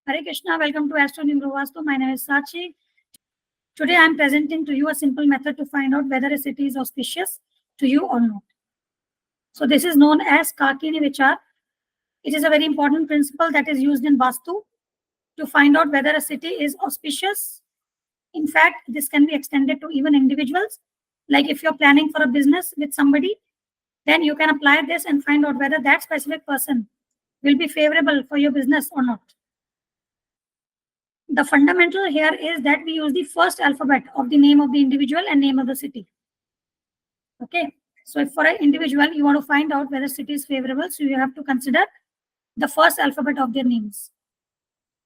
Hare Krishna, welcome to Astro Vastu. My name is Saachi. Today I am presenting to you a simple method to find out whether a city is auspicious to you or not. So this is known as KAKINI VICHAR. It is a very important principle that is used in Vastu to find out whether a city is auspicious. In fact, this can be extended to even individuals. Like if you're planning for a business with somebody, then you can apply this and find out whether that specific person will be favorable for your business or not. The fundamental here is that we use the first alphabet of the name of the individual and name of the city. Okay, so if for an individual you want to find out whether city is favorable, so you have to consider the first alphabet of their names.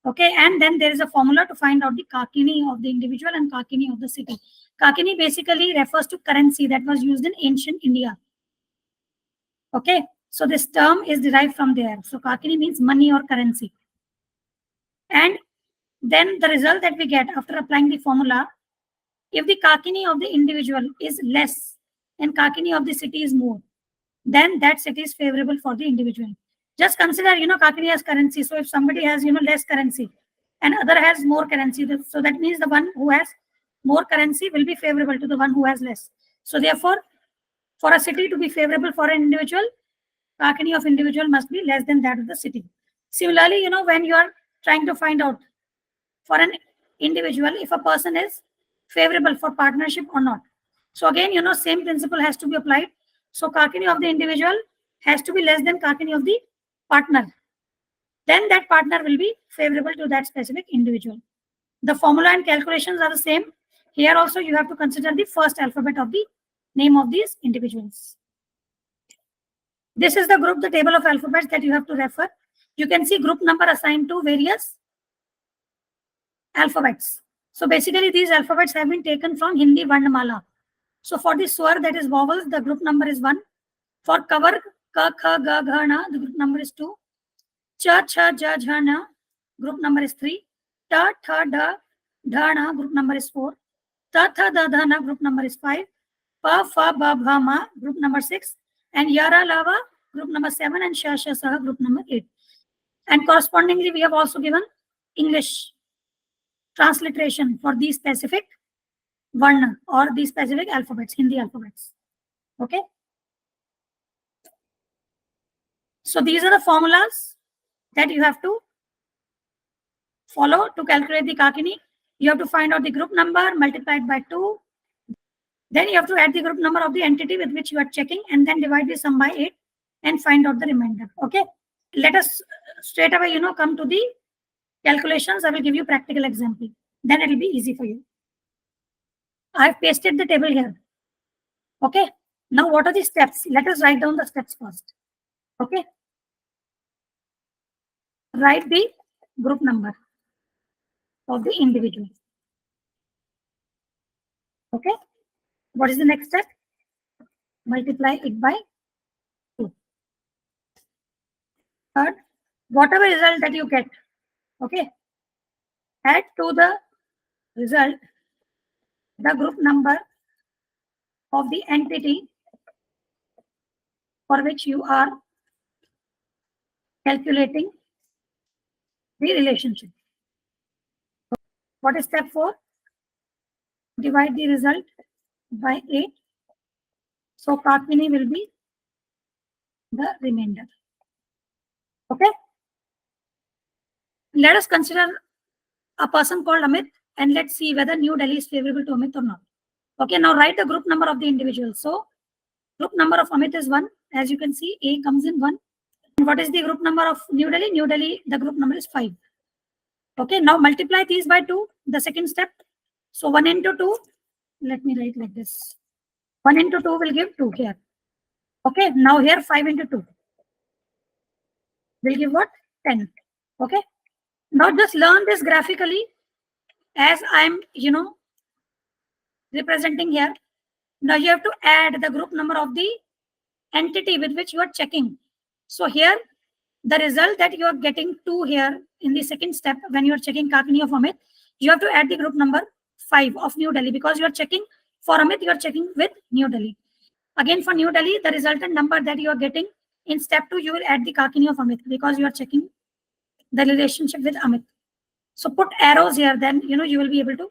Okay, and then there is a formula to find out the Kakini of the individual and Kakini of the city. Kakini basically refers to currency that was used in ancient India. Okay, so this term is derived from there. So Kakini means money or currency. And then the result that we get after applying the formula, if the Kakini of the individual is less and Kakini of the city is more, then that city is favorable for the individual. Just consider, Kakini has currency. So if somebody has, less currency and other has more currency, so that means the one who has more currency will be favorable to the one who has less. So therefore, for a city to be favorable for an individual, Kakini of individual must be less than that of the city. Similarly, when you are trying to find out for an individual if a person is favorable for partnership or not. So again, same principle has to be applied. So Kakini of the individual has to be less than Kakini of the partner. Then that partner will be favorable to that specific individual. The formula and calculations are the same. Here also you have to consider the first alphabet of the name of these individuals. This is the table of alphabets that you have to refer. You can see group number assigned to various alphabets. So basically these alphabets have been taken from Hindi Varnamala. So for the swar, that is vowels, the group number is 1. For cover, ka, kha, ga, gha, na, the group number is 2. Cha, cha, ja, jha, na, group number is 3. Ta, tha, da, dha, na, group number is 4. Ta, tha, da, dha, na, group number is 5. Pa, fa, ba, bha, ma, group number 6. And yara, lava, group number 7. And sha, sha, saha, group number 8. And correspondingly, we have also given English transliteration for these specific varna or these specific alphabets, Hindi alphabets. Okay. So these are the formulas that you have to follow to calculate the Kakini. You have to find out the group number multiplied by 2. Then you have to add the group number of the entity with which you are checking and then divide the sum by 8 and find out the remainder. Okay. Let us straight away, come to the calculations. I will give you practical example. Then it will be easy for you. I have pasted the table here. Okay. Now what are the steps? Let us write down the steps first. Okay. Write the group number of the individual. Okay. What is the next step? Multiply it by 2. Third, whatever result that you get, okay, add to the result the group number of the entity for which you are calculating the relationship. What is step 4? Divide the result by 8. So Kakini will be the remainder. Okay. Let us consider a person called Amit and let's see whether New Delhi is favorable to Amit or not. Okay, now write the group number of the individual. So group number of Amit is 1. As you can see, A comes in 1. And what is the group number of New Delhi? New Delhi, the group number is 5. Okay, now multiply these by 2, the second step. So 1 into 2, let me write like this. 1 into 2 will give 2 here. Okay, now here 5 into 2 will give what? 10. Okay, now just learn this graphically as I'm, representing here. Now you have to add the group number of the entity with which you are checking. So here, the result that you are getting 2 here in the second step when you are checking Kakini of Amit, you have to add the group number 5 of New Delhi because you are checking for Amit, you are checking with New Delhi. Again, for New Delhi, the resultant number that you are getting in step 2, you will add the Kakini of Amit because you are checking the relationship with Amit. So put arrows here, then you will be able to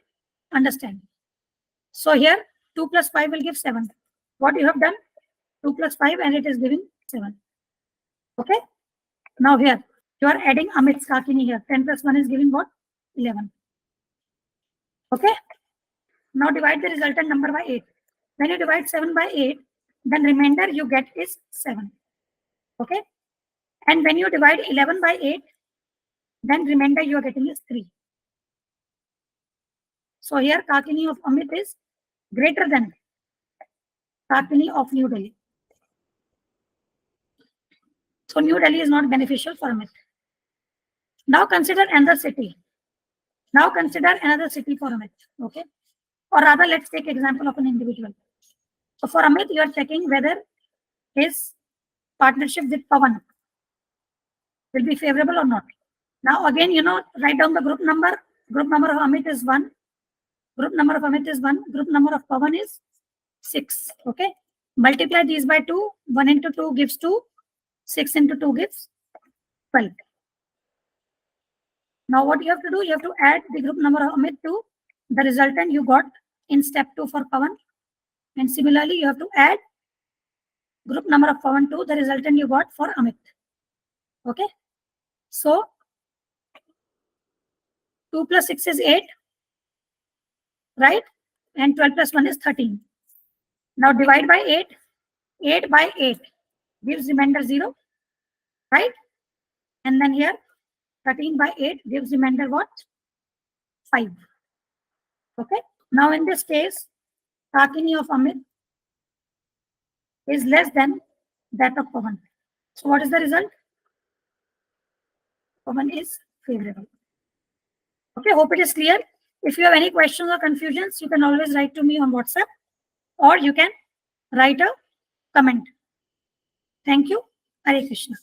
understand. So here 2 plus 5 will give 7. What you have done? 2 plus 5 and it is giving 7. Okay. Now here you are adding Amit's Kakini here. 10 plus 1 is giving what? 11. Okay. Now divide the resultant number by 8. When you divide 7 by 8, then remainder you get is 7. Okay. And when you divide 11 by 8, then remainder you are getting is 3. So here Kakini of Amit is greater than Kakini of New Delhi. So New Delhi is not beneficial for Amit. Now consider another city. Now consider another city for Amit. Okay. Or rather, let's take example of an individual. So for Amit, you are checking whether his partnership with Pawan will be favorable or not. Now again, write down the group number. Group number of Amit is 1. Group number of Amit is 1. Group number of Pawan is 6. Okay. Multiply these by 2. 1 into 2 gives 2. 6 into 2 gives 12. Now what you have to do, you have to add the group number of Amit to the resultant you got in step 2 for Pawan. And similarly, you have to add group number of Pawan to the resultant you got for Amit. Okay. So 2 plus 6 is 8. Right? And 12 plus 1 is 13. Now divide by 8. 8 by 8 gives remainder 0. Right? And then here 13 by 8 gives remainder what? 5. Okay. Now in this case, Kakini of Amit is less than that of Pawan. So what is the result? Pawan is favorable. Okay, hope it is clear. If you have any questions or confusions, you can always write to me on WhatsApp or you can write a comment. Thank you. Hare Krishna.